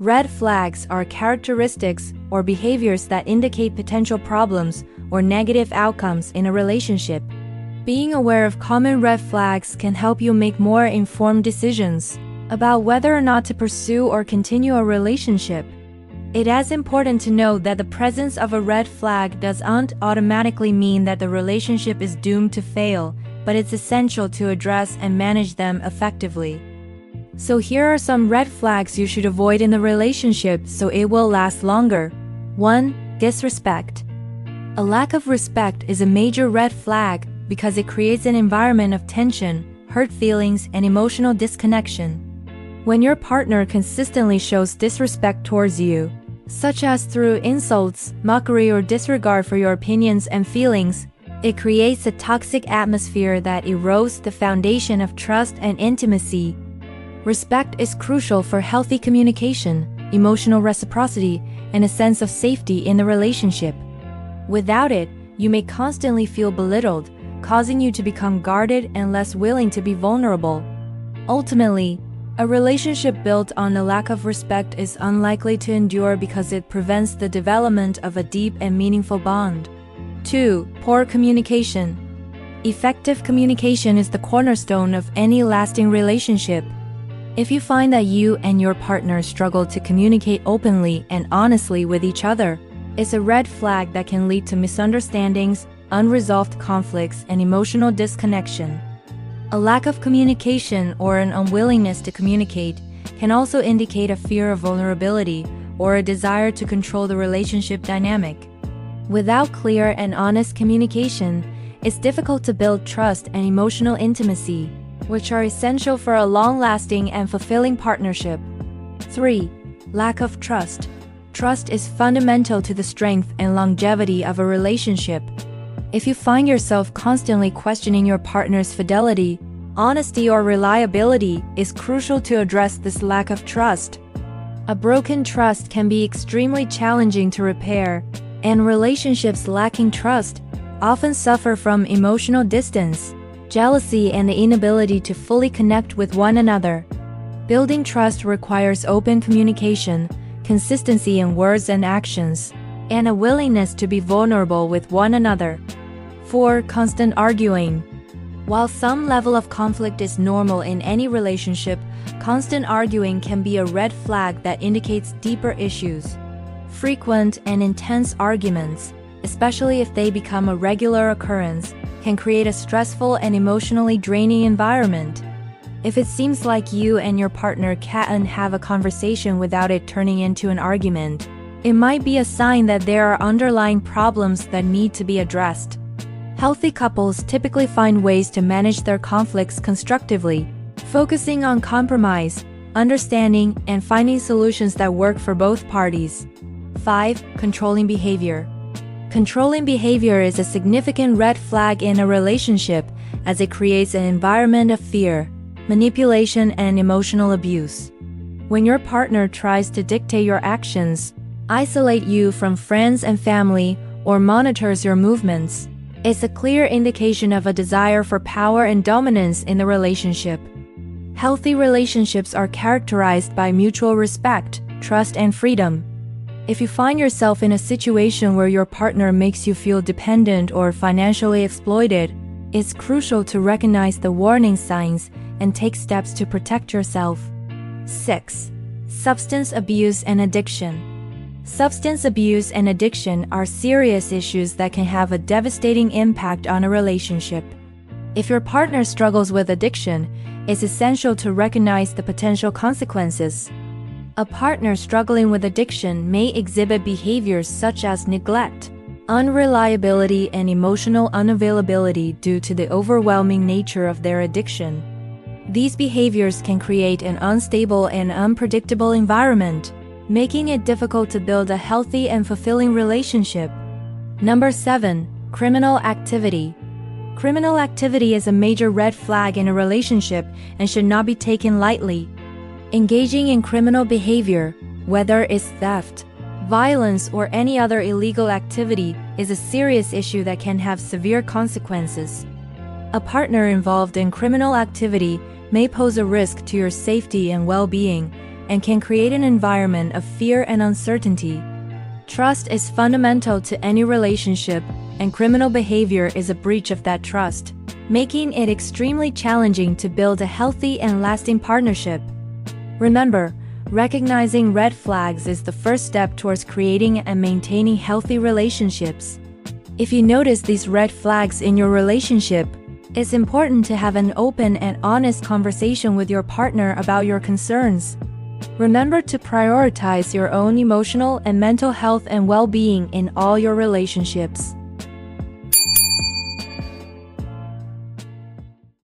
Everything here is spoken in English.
Red flags are characteristics or behaviors that indicate potential problems or negative outcomes in a relationship. Being aware of common red flags can help you make more informed decisions about whether or not to pursue or continue a relationship. It is important to note that the presence of a red flag doesn't automatically mean that the relationship is doomed to fail, but it's essential to address and manage them effectively. So here are some red flags you should avoid in the relationship so it will last longer. 1. Disrespect. A lack of respect is a major red flag because it creates an environment of tension, hurt feelings, and emotional disconnection. When your partner consistently shows disrespect towards you, such as through insults, mockery, or disregard for your opinions and feelings, it creates a toxic atmosphere that erodes the foundation of trust and intimacy. Respect is crucial for healthy communication, emotional reciprocity, and a sense of safety in the relationship. Without it, you may constantly feel belittled, causing you to become guarded and less willing to be vulnerable. Ultimately, a relationship built on a lack of respect is unlikely to endure because it prevents the development of a deep and meaningful bond. 2. Poor communication. Effective communication is the cornerstone of any lasting relationship. If you find that you and your partner struggle to communicate openly and honestly with each other, it's a red flag that can lead to misunderstandings, unresolved conflicts, and emotional disconnection. A lack of communication or an unwillingness to communicate can also indicate a fear of vulnerability or a desire to control the relationship dynamic. Without clear and honest communication, it's difficult to build trust and emotional intimacy, which are essential for a long-lasting and fulfilling partnership. 3. Lack of trust. Trust is fundamental to the strength and longevity of a relationship. If you find yourself constantly questioning your partner's fidelity, honesty, or reliability, it's crucial to address this lack of trust. A broken trust can be extremely challenging to repair, and relationships lacking trust often suffer from emotional distance, jealousy, and the inability to fully connect with one another. Building trust requires open communication, consistency in words and actions, and a willingness to be vulnerable with one another. 4. Constant arguing. While some level of conflict is normal in any relationship, constant arguing can be a red flag that indicates deeper issues. Frequent and intense arguments, especially if they become a regular occurrence, can create a stressful and emotionally draining environment. If it seems like you and your partner can't have a conversation without it turning into an argument, it might be a sign that there are underlying problems that need to be addressed. Healthy couples typically find ways to manage their conflicts constructively, focusing on compromise, understanding, and finding solutions that work for both parties. 5. Controlling behavior. Controlling behavior is a significant red flag in a relationship as it creates an environment of fear, manipulation, and emotional abuse. When your partner tries to dictate your actions, isolate you from friends and family, or monitors your movements, it's a clear indication of a desire for power and dominance in the relationship. Healthy relationships are characterized by mutual respect, trust, and freedom. If you find yourself in a situation where your partner makes you feel dependent or financially exploited, it's crucial to recognize the warning signs and take steps to protect yourself. 6. Substance abuse and addiction. Substance abuse and addiction are serious issues that can have a devastating impact on a relationship. If your partner struggles with addiction, it's essential to recognize the potential consequences. A partner struggling with addiction may exhibit behaviors such as neglect, unreliability, and emotional unavailability due to the overwhelming nature of their addiction. These behaviors can create an unstable and unpredictable environment, making it difficult to build a healthy and fulfilling relationship. Number 7. Criminal activity. Criminal activity is a major red flag in a relationship and should not be taken lightly. Engaging in criminal behavior, whether it's theft, violence, or any other illegal activity, is a serious issue that can have severe consequences. A partner involved in criminal activity may pose a risk to your safety and well-being, and can create an environment of fear and uncertainty. Trust is fundamental to any relationship, and criminal behavior is a breach of that trust, making it extremely challenging to build a healthy and lasting partnership. Remember, recognizing red flags is the first step towards creating and maintaining healthy relationships. If you notice these red flags in your relationship, it's important to have an open and honest conversation with your partner about your concerns. Remember to prioritize your own emotional and mental health and well-being in all your relationships.